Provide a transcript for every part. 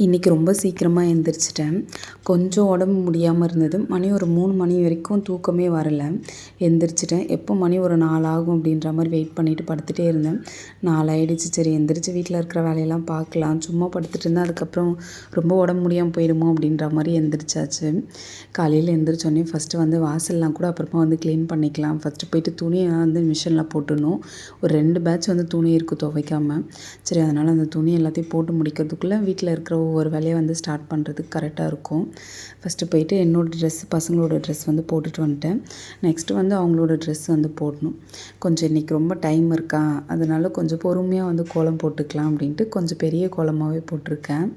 இன்றைக்கி ரொம்ப சீக்கிரமாக எந்திரிச்சிட்டேன். கொஞ்சம் உடம்பு முடியாமல் இருந்தது. மணி ஒரு 3 மணி வரைக்கும் தூக்கமே வரல. எந்திரிச்சிட்டேன். எப்போ மணி ஒரு 4 ஆகும் அப்படின்ற மாதிரி வெயிட் பண்ணிவிட்டு படுத்துகிட்டே இருந்தேன். 4 ஆகிடுச்சு. சரி எந்திரிச்சு வீட்டில் இருக்கிற வேலையெல்லாம் பார்க்கலாம். சும்மா படுத்துட்டு இருந்தேன். அதுக்கப்புறம் ரொம்ப உடம்பு முடியாமல் போயிடுமோ அப்படின்ற மாதிரி எந்திரிச்சாச்சு. காலையில் எந்திரிச்சோடனே ஃபஸ்ட்டு வந்து வாசல்லாம் கூட அப்புறமா வந்து க்ளீன் பண்ணிக்கலாம். ஃபஸ்ட்டு போயிட்டு துணியை வந்து மிஷினில் போட்டுடணும். ஒரு 2 பேட்ச் வந்து துணி இருக்குது துவைக்காமல். சரி அதனால் அந்த துணி எல்லாத்தையும் போட்டு முடிக்கிறதுக்குள்ளே வீட்டில் இருக்கிற ஒவ்வொரு வேலையை வந்து ஸ்டார்ட் பண்ணுறதுக்கு கரெக்டாக இருக்கும். ஃபஸ்ட்டு போயிட்டு என்னோடய பசங்களோட ட்ரெஸ் வந்து போட்டுட்டு வந்துட்டேன். நெக்ஸ்ட்டு வந்து அவங்களோட ட்ரெஸ் வந்து போடணும். கொஞ்சம் இன்றைக்கி ரொம்ப டைம் இருக்கா, அதனால் கொஞ்சம் பொறுமையாக வந்து கோலம் போட்டுக்கலாம் அப்படின்ட்டு கொஞ்சம் பெரிய கோலமாகவே போட்டிருக்கேன்.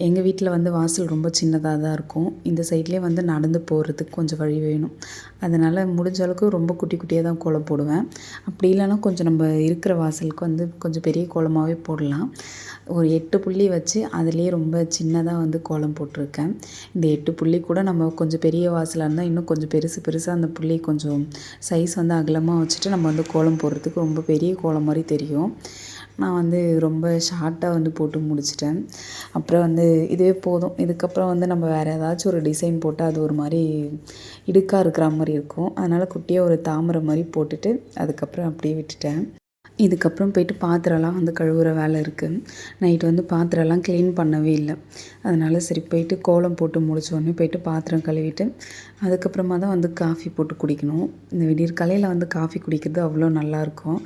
எங்கள் வீட்டில் வந்து வாசல் ரொம்ப சின்னதாக தான் இருக்கும். இந்த சைட்லேயே வந்து நடந்து போகிறதுக்கு கொஞ்சம் வழி வேணும். அதனால் முடிஞ்ச அளவுக்கு ரொம்ப குட்டி குட்டியாக தான் கோலம் போடுவேன். அப்படி இல்லைன்னா கொஞ்சம் நம்ம இருக்கிற வாசலுக்கு வந்து கொஞ்சம் பெரிய கோலமாகவே போடலாம். ஒரு 8 புள்ளி வச்சு அதுலேயே ரொம்ப சின்னதாக வந்து கோலம் போட்டிருக்கேன். இந்த 8 புள்ளி கூட நம்ம கொஞ்சம் பெரிய வாசலாக இருந்தால் இன்னும் கொஞ்சம் பெருசாக அந்த புள்ளி கொஞ்சம் சைஸ் வந்து அகலமாக வச்சுட்டு நம்ம வந்து கோலம் போடுறதுக்கு ரொம்ப பெரிய கோலம் மாதிரி தெரியும். நான் வந்து ரொம்ப ஷார்ட்டாக வந்து போட்டு முடிச்சிட்டேன். அப்புறம் வந்து இதுவே போதும். இதுக்கப்புறம் வந்து நம்ம வேறு ஏதாச்சும் ஒரு டிசைன் போட்டு அது ஒரு மாதிரி இடுக்காக இருக்கிற மாதிரி இருக்கும். அதனால் குட்டியாக ஒரு தாமரை மாதிரி போட்டுட்டு அதுக்கப்புறம் அப்படியே விட்டுட்டேன். இதுக்கப்புறம் போயிட்டு பாத்திரம்லாம் வந்து கழுவுற வேலை இருக்குது. நைட்டு வந்து பாத்திரம்லாம் க்ளீன் பண்ணவே இல்லை. அதனால் சரி போயிட்டு கோலம் போட்டு முடித்தோடனே போயிட்டு பாத்திரம் கழுவிட்டு அதுக்கப்புறமா தான் வந்து காஃபி போட்டு குடிக்கணும். இந்த விடியற்காலையில் வந்து காஃபி குடிக்கிறது அவ்வளோ நல்லாயிருக்கும்.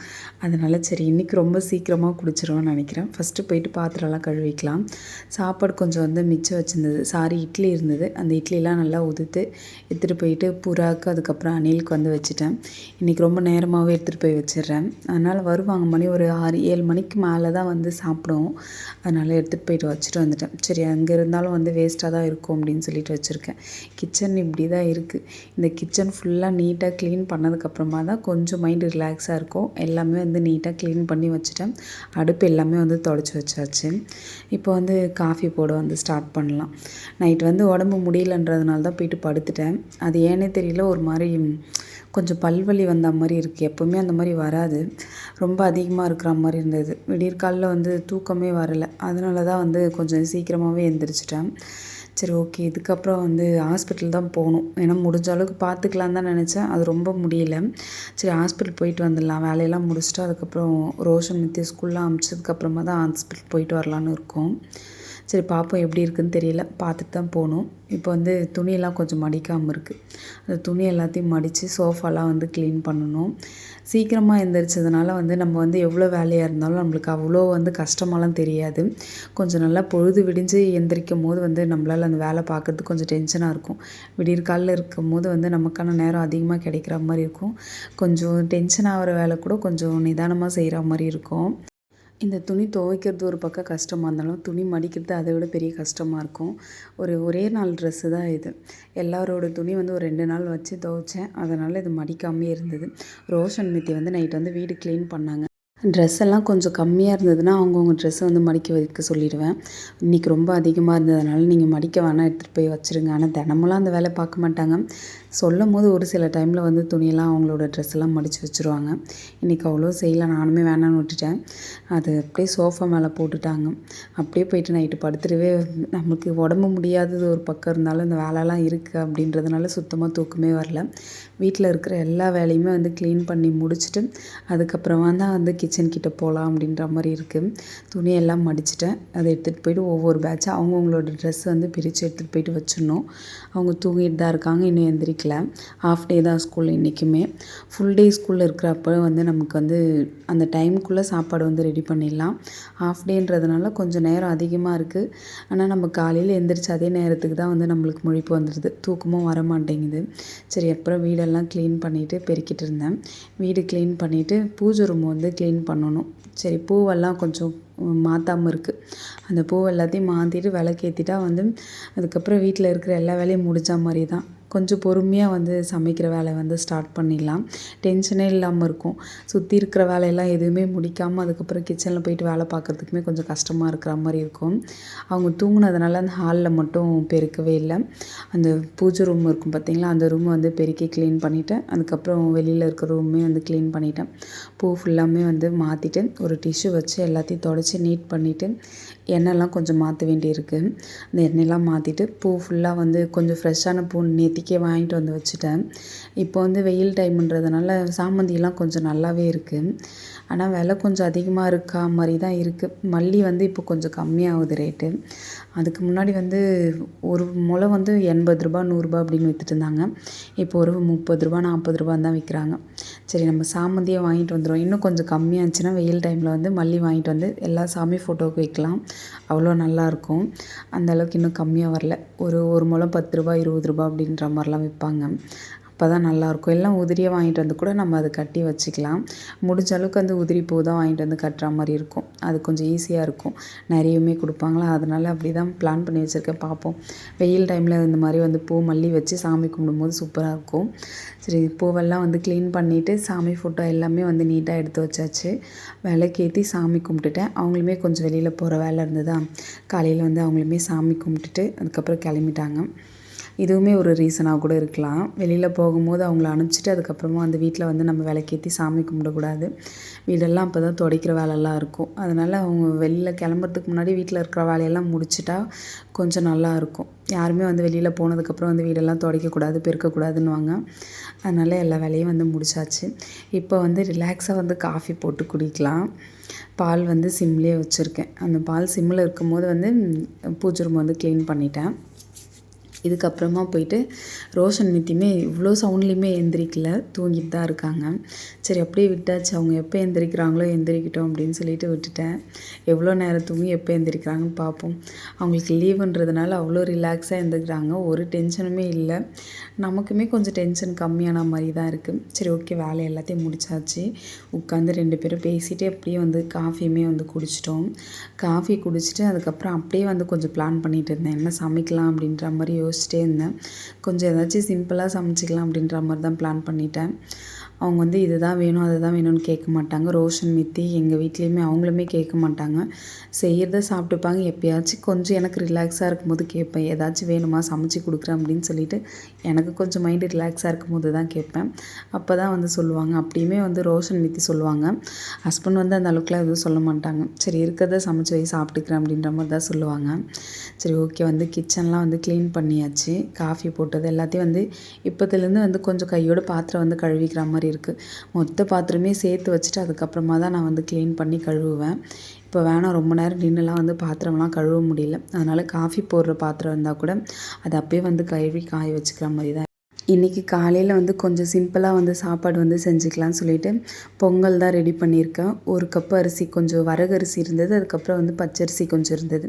அதனால் சரி இன்றைக்கி ரொம்ப சீக்கிரமாக குடிச்சிருவேன்னு நினைக்கிறேன். ஃபஸ்ட்டு போயிட்டு பாத்திரம்லாம் கழுவிக்கலாம். சாப்பாடு கொஞ்சம் வந்து மிச்சம் வச்சுருந்தது. இட்லி இருந்தது. அந்த இட்லிலாம் நல்லா உதுத்து எடுத்துகிட்டு போயிட்டு புறாக்கு அதுக்கப்புறம் அணிலுக்கு வந்து வச்சுட்டேன். இன்றைக்கி ரொம்ப நேரமாகவே எடுத்துகிட்டு போய் வச்சிடுறேன். அதனால் வருவாங்க மணி ஒரு 6-7 மணிக்கு மேலே தான் வந்து சாப்பிடுவோம். அதனால் எடுத்துகிட்டு போயிட்டு வச்சுட்டு வந்துட்டேன். சரி அங்கே இருந்தாலும் வந்து வேஸ்ட்டாக தான் இருக்கும் அப்படின்னு சொல்லிட்டு வச்சுருக்கேன். கிச்சன் இப்படி தான் இருக்குது. இந்த கிச்சன் ஃபுல்லாக நீட்டாக க்ளீன் பண்ணதுக்கப்புறமா தான் கொஞ்சம் மைண்டு ரிலாக்ஸாக இருக்கும். எல்லாமே வந்து நீட்டாக க்ளீன் பண்ணி வச்சுட்டேன். அடுப்பு எல்லாமே வந்து தொடச்சி வச்சாச்சு. இப்போ வந்து காஃபி போட வந்து ஸ்டார்ட் பண்ணலாம். நைட்டு வந்து உடம்பு முடியலன்றதுனால தான் போயிட்டு படுத்துட்டேன். அது ஏன்னே தெரியல, ஒரு மாதிரி கொஞ்சம் பல்வலி வந்த மாதிரி இருக்குது. எப்போவுமே அந்த மாதிரி வராது. ரொம்ப அதிகமாக இருக்கிற மாதிரி இருந்தது. விடியற்காலில் வந்து தூக்கமே வரலை. அதனால தான் வந்து கொஞ்சம் சீக்கிரமாகவே எழுந்திரிச்சிட்டேன். சரி ஓகே, இதுக்கப்புறம் வந்து ஹாஸ்பிட்டல் தான் போகணும். ஏன்னா முடிஞ்ச அளவுக்கு பார்த்துக்கலான்னு தான் நினச்சேன். அது ரொம்ப முடியல. சரி ஹாஸ்பிட்டல் போயிட்டு வந்துடலாம். வேலையெல்லாம் முடிச்சுட்டு அதுக்கப்புறம் ரோஷன் மித்தி ஸ்கூல்லாம் அனுப்பிச்சதுக்கப்புறமா தான் ஹாஸ்பிட்டல் போயிட்டு வரலான்னு இருக்கோம். சரி பார்ப்போம் எப்படி இருக்குதுன்னு தெரியல. பார்த்துட்டு தான் போகணும். இப்போ வந்து துணியெல்லாம் கொஞ்சம் மடிக்காமல் இருக்குது. அந்த துணி எல்லாத்தையும் மடித்து சோஃபாலாம் வந்து க்ளீன் பண்ணணும். சீக்கிரமாக எழுந்திரிச்சதுனால வந்து நம்ம வந்து எவ்வளோ வேலையாக இருந்தாலும் நம்மளுக்கு அவ்வளோ வந்து கஷ்டமாலாம் தெரியாது. கொஞ்சம் நல்லா பொழுது விடிஞ்சு எந்திரிக்கும் போது வந்து நம்மளால் அந்த வேலை பார்க்குறதுக்கு கொஞ்சம் டென்ஷனாக இருக்கும். விடியற்காலில் இருக்கும்போது வந்து நமக்கான நேரம் அதிகமாக கிடைக்கிற மாதிரி இருக்கும். கொஞ்சம் டென்ஷன் ஆகிற வேலை கூட கொஞ்சம் நிதானமாக செய்கிற மாதிரி இருக்கும். இந்த துணி துவைக்கிறது ஒரு பக்கம் கஷ்டமாக இருந்தாலும் துணி மடிக்கிறது அதை விட பெரிய கஷ்டமாக இருக்கும். ஒரே நாள் ட்ரெஸ்ஸு தான் இது. எல்லாரோட துணி வந்து ஒரு 2 நாள் வச்சு துவைச்சேன். அதனால் இது மடிக்காமையே இருந்தது. ரோஷன் மித்தி வந்து நைட் வந்து வீடு க்ளீன் பண்ணாங்க. ட்ரெஸ் எல்லாம் கொஞ்சம் கம்மியாக இருந்ததுன்னா அவங்கவுங்க ட்ரெஸ்ஸை வந்து மடிக்க வைக்க சொல்லிடுவேன். இன்றைக்கி ரொம்ப அதிகமாக இருந்ததுனால நீங்கள் மடிக்க வேணாம், எடுத்துகிட்டு போய் வச்சுருங்க. ஆனால் தினமெல்லாம் அந்த வேலை பார்க்க மாட்டாங்க. சொல்லும்போது ஒரு சில டைமில் வந்து துணியெல்லாம் அவங்களோட ட்ரெஸ் எல்லாம் மடித்து வச்சுருவாங்க. இன்றைக்கி அவ்வளோ செய்யலை. நானுமே வேணான்னு விட்டுட்டேன். அது அப்படியே சோஃபா மேலே போட்டுட்டாங்க. அப்படியே போயிட்டு நைட்டு படுத்துடவே நமக்கு உடம்பு முடியாதது ஒரு பக்கம் இருந்தாலும் இந்த வேலைலாம் இருக்குது அப்படின்றதுனால சுத்தமாக தூக்கமே வரல. வீட்டில் இருக்கிற எல்லா வேலையுமே வந்து க்ளீன் பண்ணி முடிச்சுட்டு அதுக்கப்புறமா தான் வந்து கிச்சன் கிட்டே போகலாம் அப்படின்ற மாதிரி இருக்குது. துணியெல்லாம் மடிச்சிட்டேன். அதை எடுத்துகிட்டு போயிட்டு ஒவ்வொரு பேட்சாக அவங்கவுங்களோட ட்ரெஸ் வந்து பிரித்து எடுத்துகிட்டு போயிட்டு வச்சிடணும். அவங்க தூங்கிட்டு தான் இருக்காங்க, இன்னும் எந்திரிக்கல. ஹாஃப் டே தான் ஸ்கூல் இன்றைக்குமே. ஃபுல் டே ஸ்கூலில் இருக்கிறப்ப வந்து நமக்கு வந்து அந்த டைமுக்குள்ளே சாப்பாடு வந்து ரெடி பண்ணிடலாம். ஹாஃப் டேன்றதுனால கொஞ்சம் நேரம் அதிகமாக இருக்குது. ஆனால் நம்ம காலையில் எந்திரிச்சு அதே நேரத்துக்கு தான் வந்து நம்மளுக்கு முழிப்பு வந்துடுது. தூக்கமும் வர மாட்டேங்குது. சரி அப்புறம் வீடெல்லாம் க்ளீன் பண்ணிவிட்டு பெருக்கிட்டு இருந்தேன். வீடு க்ளீன் பண்ணிவிட்டு பூஜை ரூம் வந்து க்ளீன் பண்ணணும். சரி பூவெல்லாம் கொஞ்சம் மாற்றாமல் இருக்குது. அந்த பூ எல்லாத்தையும் மாற்றிட்டு விளக்கேற்றிட்டா வந்து அதுக்கப்புறம் வீட்டில் இருக்கிற எல்லா வேலையும் முடிஞ்ச மாதிரி தான். கொஞ்சம் பொறுமையாக வந்து சமைக்கிற வேலை வந்து ஸ்டார்ட் பண்ணிடலாம். டென்ஷனே இல்லாமல் இருக்கும். சுற்றி இருக்கிற வேலையெல்லாம் எதுவுமே முடிக்காமல் அதுக்கப்புறம் கிச்சனில் போயிட்டு வேலை பார்க்குறதுக்குமே கொஞ்சம் கஷ்டமாக இருக்கிற மாதிரி இருக்கும். அவங்க தூங்குனதுனால அந்த ஹாலில் மட்டும் பெருக்கவே இல்லை. அந்த பூஜை ரூம் இருக்கும் பார்த்திங்களா, அந்த ரூமை வந்து பெருக்கி க்ளீன் பண்ணிவிட்டேன். அதுக்கப்புறம் வெளியில் இருக்கிற ரூமே வந்து க்ளீன் பண்ணிட்டேன். பூ ஃபுல்லாமே வந்து மாற்றிட்டு ஒரு டிஷ்யூ வச்சு எல்லாத்தையும் தொடச்சி வச்சு நீட் பண்ணிவிட்டு எண்ணெய்லாம் கொஞ்சம் மாற்ற வேண்டியிருக்கு. அந்த எண்ணெயெல்லாம் மாற்றிட்டு பூ ஃபுல்லாக வந்து கொஞ்சம் ஃப்ரெஷ்ஷான பூ நேத்திக்கே வாங்கிட்டு வந்து வச்சுட்டேன். இப்போ வந்து வெயில் டைம்ன்றதுனால சாமந்திலாம் கொஞ்சம் நல்லாவே இருக்குது. ஆனால் விலை கொஞ்சம் அதிகமாக இருக்கா மாதிரி தான் இருக்குது. மல்லி வந்து இப்போ கொஞ்சம் கம்மியாகுது ரேட்டு. அதுக்கு முன்னாடி வந்து ஒரு முழம் வந்து ரூ. 80 ரூ. 100 அப்படின்னு வித்துட்டு இருந்தாங்க. இப்போ ஒரு ரூ. 30 ரூ. 40 தான் விற்கிறாங்க. சரி நம்ம சாமந்தியே வாங்கிட்டு வந்துடுவோம். இன்னும் கொஞ்சம் கம்மியாச்சுன்னா வெயில் டைமில் வந்து மல்லி வாங்கிட்டு வந்து எல்லா சாமி ஃபோட்டோவுக்கு வைக்கலாம். அவ்வளோ நல்லாயிருக்கும். அந்த அளவுக்கு இன்னும் கம்மியாக வரல. ஒரு முழம் ரூ. 10 ரூ. 20 அப்படின்ற மாதிரிலாம் விற்பாங்க. அப்போ தான் நல்லாயிருக்கும். எல்லாம் உதிரியாக வாங்கிட்டு வந்து கூட நம்ம அதை கட்டி வச்சுக்கலாம். முடிஞ்ச அளவுக்கு அந்த உதிரி பூ தான் வாங்கிட்டு வந்து கட்டுற மாதிரி இருக்கும். அது கொஞ்சம் ஈஸியாக இருக்கும். நிறையவுமே கொடுப்பாங்களா, அதனால் அப்படி தான் பிளான் பண்ணி வச்சுருக்கேன். பார்ப்போம். வெயில் டைமில் இந்த மாதிரி வந்து பூ மல்லி வச்சு சாமி கும்பிடும்போது சூப்பராக இருக்கும். சரி பூவெல்லாம் வந்து க்ளீன் பண்ணிவிட்டு சாமி ஃபோட்டோ எல்லாமே வந்து நீட்டாக எடுத்து வச்சாச்சு. விளக்கேற்றி சாமி கும்பிட்டுட்டேன். அவங்களுமே கொஞ்சம் வெளியில் போகிற வேலை இருந்ததா, காலையில் வந்து அவங்களுமே சாமி கும்பிட்டுட்டு அதுக்கப்புறம் கிளம்பிட்டாங்க. இதுவுமே ஒரு ரீசனாக கூட இருக்கலாம். வெளியில் போகும்போது அவங்கள அனுப்பிச்சிட்டு அதுக்கப்புறமா அந்த வீட்டில் வந்து நம்ம விளக்கேற்றி சாமி கும்பிடக்கூடாது. வீடெல்லாம் அப்போ தான் துடைக்கிற வேலைலாம் இருக்கும். அதனால் அவங்க வெளியில் கிளம்புறதுக்கு முன்னாடி வீட்டில் இருக்கிற வேலையெல்லாம் முடிச்சிட்டா கொஞ்சம் நல்லாயிருக்கும். யாருமே வந்து வெளியில் போனதுக்கப்புறம் வந்து வீடெல்லாம் துடைக்கக்கூடாது, பெருக்கக்கூடாதுன்னுவாங்க. அதனால் எல்லா வேலையும் வந்து முடிச்சாச்சு. இப்போ வந்து ரிலாக்ஸாக வந்து காஃபி போட்டு குடிக்கலாம். பால் வந்து சிம்லேயே வச்சுருக்கேன். அந்த பால் சிம்மில் இருக்கும்போது வந்து பூஜை ரூம் வந்து க்ளீன் பண்ணிட்டேன். இதுக்கப்புறமா போயிட்டு ரோஷன் நித்தியுமே இவ்வளோ சவுண்ட்லேயுமே எந்திரிக்கல, தூங்கிட்டு தான் இருக்காங்க. சரி அப்படியே விட்டாச்சு. அவங்க எப்போ எந்திரிக்கிறாங்களோ எந்திரிக்கட்டும் அப்படின்னு சொல்லிட்டு விட்டுட்டேன். எவ்வளோ நேரம் தூங்கி எப்போ எந்திரிக்கிறாங்கன்னு பார்ப்போம். அவங்களுக்கு லீவுன்றதுனால அவ்வளோ ரிலாக்ஸாக எந்திரிக்கிறாங்க. ஒரு டென்ஷனுமே இல்லை. நமக்குமே கொஞ்சம் டென்ஷன் கம்மியான மாதிரி தான் இருக்குது. சரி ஓகே, வேலை எல்லாத்தையும் முடிச்சாச்சு. உட்காந்து 2 பேரும் பேசிகிட்டே அப்படியே வந்து காஃபியுமே வந்து குடிச்சிட்டோம். காஃபி குடிச்சிட்டு அதுக்கப்புறம் அப்படியே வந்து கொஞ்சம் பிளான் பண்ணிகிட்டு இருந்தேன். என்ன சமைக்கலாம் அப்படின்ற மாதிரி யோசிச்சிட்டே இருந்தேன். கொஞ்சம் ஏதாச்சும் சிம்பிளாக சமைச்சிக்கலாம் அப்படின்ற மாதிரி தான் பிளான் பண்ணிட்டேன். அவங்க வந்து இதுதான் வேணும் அதுதான் வேணும்னு கேட்க மாட்டாங்க. ரோஷன் மித்தி எங்கள் வீட்லேயுமே அவங்களுமே கேட்க மாட்டாங்க. செய்கிறத சாப்பிட்டுப்பாங்க. எப்போயாச்சும் கொஞ்சம் எனக்கு ரிலாக்ஸாக இருக்கும்போது கேட்பேன், ஏதாச்சும் வேணுமா சமைச்சி கொடுக்குறேன் அப்படின்னு சொல்லிட்டு எனக்கு கொஞ்சம் மைண்டு ரிலாக்ஸாக இருக்கும்போது தான் கேட்பேன். அப்போ தான் வந்து சொல்லுவாங்க. அப்படியுமே வந்து ரோஷன் மித்தி சொல்லுவாங்க. ஹஸ்பண்ட் வந்து அந்த அளவுக்குலாம் எதுவும் சொல்ல மாட்டாங்க. சரி இருக்கிறத சமைச்சு வை சாப்பிட்டுக்கிறேன் அப்படின்ற மாதிரி தான் சொல்லுவாங்க. சரி ஓகே, வந்து கிச்சன்லாம் வந்து க்ளீன் பண்ணியாச்சு. காஃபி போட்டது எல்லாத்தையும் வந்து இப்போத்துலேருந்து வந்து கொஞ்சம் கையோட பாத்திரம் வந்து கழுவிக்கிற மாதிரி இருக்குது. மொத்த பாத்திரமே சேர்த்து வச்சுட்டு அதுக்கப்புறமா தான் நான் வந்து க்ளீன் பண்ணி கழுவுவேன். இப்போ வேணாம், ரொம்ப நேரம் நின்றுலாம் வந்து பாத்திரம்லாம் கழுவ முடியல. அதனால் காஃபி போடுற பாத்திரம் இருந்தால் கூட அதை அப்பயே வந்து கழுவி காய வச்சுக்கிற மாதிரி தான். இன்றைக்கி காலையில் வந்து கொஞ்சம் சிம்பிளாக வந்து சாப்பாடு வந்து செஞ்சுக்கலான்னு சொல்லிட்டு பொங்கல் தான் ரெடி பண்ணியிருக்கேன். 1 கப்பு அரிசி, கொஞ்சம் வரகரிசி இருந்தது, அதுக்கப்புறம் வந்து பச்சரிசி கொஞ்சம் இருந்தது.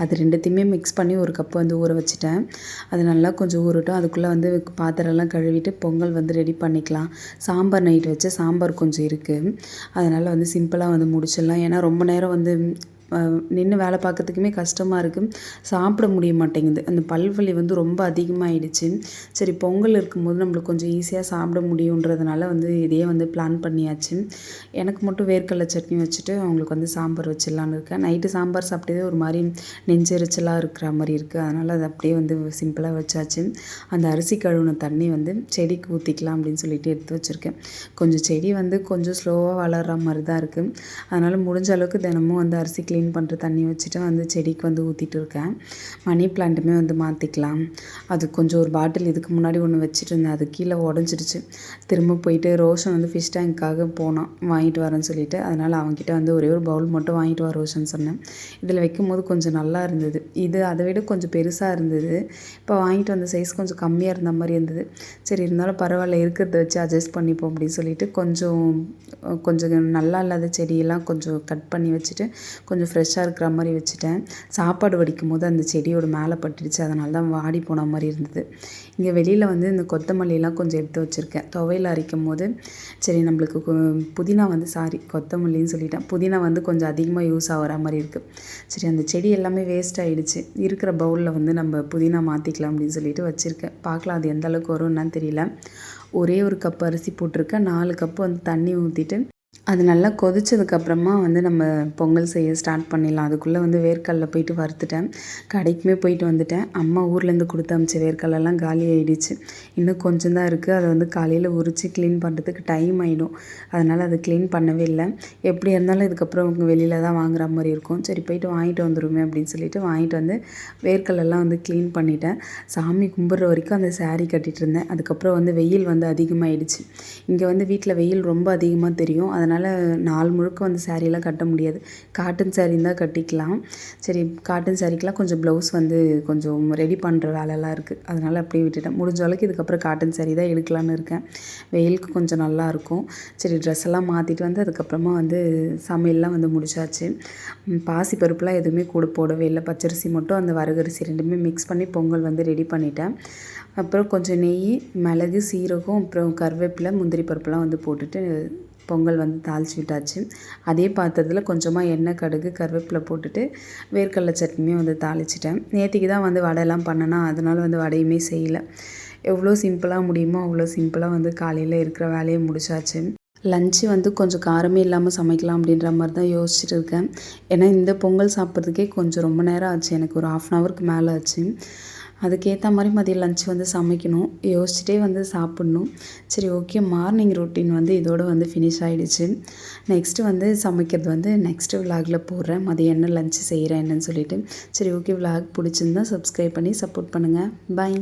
அது 2த்தையுமே மிக்ஸ் பண்ணி 1 கப்பு வந்து ஊற வச்சுட்டேன். அது நல்லா கொஞ்சம் ஊறட்டும். அதுக்குள்ளே வந்து பாத்திரம்லாம் கழுவிட்டு பொங்கல் வந்து ரெடி பண்ணிக்கலாம். சாம்பார் நைட் வச்ச சாம்பார் கொஞ்சம் இருக்குது. அதனால் வந்து சிம்பிளாக வந்து முடிச்சிடலாம். ஏன்னா ரொம்ப நேரம் வந்து நின்று வேலை பார்க்கறதுக்குமே கஷ்டமாக இருக்குது. சாப்பிட முடிய மாட்டேங்குது. அந்த பல்வலி வந்து ரொம்ப அதிகமாகிடுச்சு. சரி பொங்கல் இருக்கும்போது நம்மளுக்கு கொஞ்சம் ஈஸியாக சாப்பிட முடியுன்றதுனால வந்து இதையே வந்து பிளான் பண்ணியாச்சு. எனக்கு மட்டும் வேர்க்கடலை சட்னி வச்சுட்டு அவங்களுக்கு வந்து சாம்பார் வச்சிடலான்னு இருக்கேன். நைட்டு சாம்பார் சாப்பிட்டதே ஒரு மாதிரி நெஞ்செரிச்சலாக இருக்கிற மாதிரி இருக்குது. அதனால் அது அப்படியே வந்து சிம்பிளாக வச்சாச்சு. அந்த அரிசி கழுவுன தண்ணி வந்து செடிக்கு ஊற்றிக்கலாம் அப்படின்னு சொல்லிட்டு எடுத்து வச்சுருக்கேன். கொஞ்சம் செடி வந்து கொஞ்சம் ஸ்லோவாக வளர்கிற மாதிரி தான் இருக்குது. அதனால் முடிஞ்ச அளவுக்கு தினமும் வந்து அரிசி க்ளீன் பண்ணுற தண்ணி வச்சுட்டு வந்து செடிக்கு வந்து ஊற்றிட்டு இருக்கேன். மணி பிளான்ட்டுமே வந்து மாற்றிக்கலாம். அது கொஞ்சம் ஒரு பாட்டில் இதுக்கு முன்னாடி ஒன்று வச்சுட்டு இருந்தேன். அது கீழே உடஞ்சிடுச்சு. திரும்ப போயிட்டு ரோஷன் வந்து ஃபிஷ் டேங்க்காக போனான், வாங்கிட்டு வரேன்னு சொல்லிட்டு. அதனால் அவன்கிட்ட வந்து ஒரே ஒரு பவுல் மட்டும் வாங்கிட்டு வர ரோஷன் சொன்னேன். இதில் வைக்கும்போது கொஞ்சம் நல்லா இருந்தது. இது அதை விட கொஞ்சம் பெருசாக இருந்தது. இப்போ வாங்கிட்டு வந்த சைஸ் கொஞ்சம் கம்மியாக இருந்த மாதிரி இருந்தது. சரி இருந்தாலும் பரவாயில்ல, இருக்கிறத வச்சு அட்ஜஸ்ட் பண்ணிப்போம் அப்படின்னு சொல்லிட்டு கொஞ்சம் நல்லா இல்லாத செடியெல்லாம் கொஞ்சம் கட் பண்ணி வச்சுட்டு கொஞ்சம் ஃப்ரெஷ்ஷாக இருக்கிற மாதிரி வச்சுட்டேன். சாப்பாடு வடிக்கும் போது அந்த செடியோட மேலே பட்டுடுச்சு. அதனால தான் வாடி போன மாதிரி இருந்தது. இங்கே வெளியில் வந்து இந்த கொத்தமல்லிலாம் கொஞ்சம் எடுத்து வச்சுருக்கேன். துவையல் அரைக்கும் போது சரி நம்மளுக்கு புதினா வந்து கொத்தமல்லின்னு சொல்லிட்டேன். புதினா வந்து கொஞ்சம் அதிகமாக யூஸ் ஆகிற மாதிரி இருக்குது. சரி அந்த செடி எல்லாமே வேஸ்ட் ஆகிடுச்சு. இருக்கிற பவுலில் வந்து நம்ம புதினா மாற்றிக்கலாம் அப்படின்னு சொல்லிட்டு வச்சுருக்கேன். பார்க்கலாம் அது எந்த அளவுக்கு வரும்னு தெரியல. ஒரே ஒரு கப் அரிசி போட்டிருக்கேன். 4 கப்பு வந்து தண்ணி ஊற்றிட்டு அது நல்லா கொதிச்சதுக்கப்புறமா வந்து நம்ம பொங்கல் செய்ய ஸ்டார்ட் பண்ணிடலாம். அதுக்குள்ளே வந்து வேர்க்கடல போயிட்டு வறுத்துட்டேன். கடைக்குமே போயிட்டு வந்துட்டேன். அம்மா ஊர்லேருந்து குடுத்து அனுப்பிச்ச வேர்க்கடலலாம் காலி ஆயிடுச்சு. இன்னும் கொஞ்சம் தான் இருக்குது. அதை வந்து காலையில் உரித்து க்ளீன் பண்ணுறதுக்கு டைம் ஆகிடும். அதனால் அதை க்ளீன் பண்ணவே இல்லை. எப்படி இருந்தாலும் இதுக்கப்புறம் அவங்க வெளியில் தான் வாங்குற மாதிரி இருக்கும். சரி போயிட்டு வாங்கிட்டு வந்துருமே அப்படின்னு சொல்லிட்டு வாங்கிட்டு வந்து வேர்க்கடலெல்லாம் வந்து க்ளீன் பண்ணிட்டேன். சாமி கும்பிட்ற வரைக்கும் அந்த சாரீ கட்டிகிட்டு இருந்தேன். அதுக்கப்புறம் வந்து வெயில் வந்து அதிகமாகிடுச்சு. இங்கே வந்து வீட்டில் வெயில் ரொம்ப அதிகமாக தெரியும். அதனால் நாள் முழுக்க வந்து சாரீலாம் கட்ட முடியாது. காட்டன் சாரீன்னு தான் கட்டிக்கலாம். சரி காட்டன் சாரீக்கெலாம் கொஞ்சம் ப்ளவுஸ் வந்து கொஞ்சம் ரெடி பண்ணுற வேலைலாம் இருக்குது. அதனால் அப்படியே விட்டுட்டேன். முடிஞ்ச அளவுக்கு இதுக்கப்புறம் காட்டன் சாரீ தான் எடுக்கலான்னு இருக்கேன். வெயிலுக்கு கொஞ்சம் நல்லாயிருக்கும். சரி ட்ரெஸ் எல்லாம் மாற்றிட்டு வந்து அதுக்கப்புறமா வந்து சமையல்லாம் வந்து முடிச்சாச்சு. பாசி பருப்புலாம் எதுவுமே கூட போடவே இல்லை. பச்சரிசி மட்டும் அந்த வரகரிசி 2மே மிக்ஸ் பண்ணி பொங்கல் வந்து ரெடி பண்ணிட்டேன். அப்புறம் கொஞ்சம் நெய், மிளகு, சீரகம், அப்புறம் கருவேப்பிலை, முந்திரி பருப்புலாம் வந்து போட்டுட்டு பொங்கல் வந்து தாளித்து விட்டாச்சு. அதே பாத்திரத்தில் கொஞ்சமாக எண்ணெய், கடுகு, கருவேப்பிலை போட்டுட்டு வேர்க்கடலை சட்னியும் வந்து தாளிச்சிட்டேன். நேற்றுக்கு தான் வந்து வடைலாம் பண்ணேனா, அதனால் வந்து வடையுமே செய்யலை. எவ்வளோ சிம்பிளாக முடியுமோ அவ்வளோ சிம்பிளாக வந்து காலையில் இருக்கிற வேலையை முடிச்சாச்சு. லஞ்சு வந்து கொஞ்சம் காரமே இல்லாமல் சமைக்கலாம் அப்படின்ற மாதிரி தான் யோசிச்சுட்டு இருக்கேன். ஏன்னா இந்த பொங்கல் சாப்பிட்றதுக்கே கொஞ்சம் ரொம்ப நேரம் ஆச்சு. எனக்கு ஒரு 1/2 ஹவருக்கு மேலே ஆச்சு. அதுக்கேற்ற மாதிரி மதியம் லஞ்ச் வந்து சமைக்கணும். யோசிச்சுட்டே வந்து சாப்பிட்ணும். சரி ஓகே, மார்னிங் ரொட்டீன் வந்து இதோடு வந்து ஃபினிஷ் ஆகிடுச்சு. நெக்ஸ்ட்டு வந்து சமைக்கிறது வந்து நெக்ஸ்ட்டு விலாகில் போடுறேன். மதியம் என்ன லஞ்ச் செய்கிறேன் என்னன்னு சொல்லிட்டு. சரி ஓகே, விலாக் பிடிச்சிருந்தா சப்ஸ்கிரைப் பண்ணி சப்போர்ட் பண்ணுங்கள். பாய்.